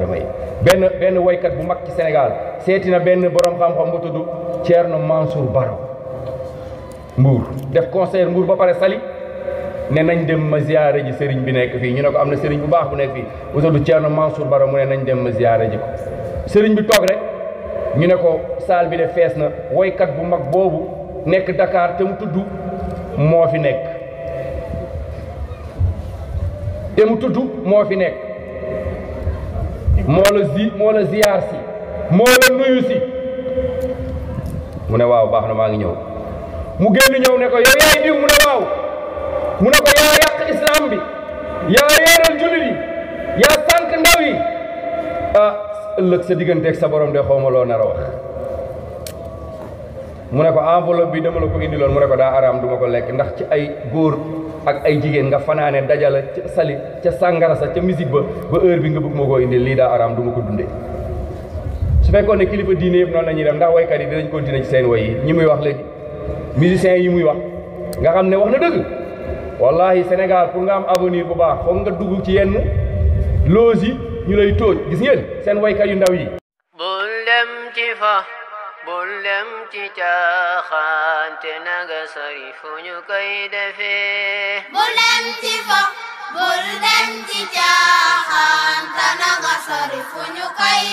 benn woykat bu mag ci Sénégal seeti na benn borom xam-xam bu tudd Thierno Mansour Baro Mbour def concert Mbour ba pare Saly ne nañ dem ma ziyaare ji sëriñ bi nekk fii ñu ne ko am na sëriñ bu baax bu nekk fii bu tudd Thierno Mansour Baro mu ne nañ dem ma ziyaare ji ko sëriñ bi toog rek ñu ne ko saal bi de fees na woykat bu mag boobu nekk Dakar te mu tudd moo fi nekk moo la ziyaar si moo la nuyu si mu ne waaw baax na maa ngi ñëw mu génn ñëw ne ko yow yaay diw mu ne waaw mu ne ko yaa yàq islam bi yaa réeral jullit yi yaa sànq ndaw yi ëllëg sa digganteeg sa borom de xawma loo nar a wax mu ne ko enveloppe bi dama la ko indiloon mu ne ko daa araam duma ko lekk ndax ci ay góor ak ay jigéen nga fanaane dajala ca Saly ca sàngara sa ca musique ba heure bi nga bëgg moo koo indi lii daa araam duma ko dundee su fekkoon ne kilifa diine yëpp noonu la ñuy def ndax waykat yi dinañ continuer ci seen way yi ñi muy wax léegi musiciens yi muy wax nga xam ne wax na dëgg wallahi Sénégal pour nga am avenir bu baax foog nga dugg ci yenn loos yi ñu lay tóoj gis ngeen seen waykat yu ndaw yi bul dem ci fa bul dem ci caaxaan te naga sori fu ñu koy defee bul dem ci fa bul dem ci caaxaan te naga sori fu ñu koy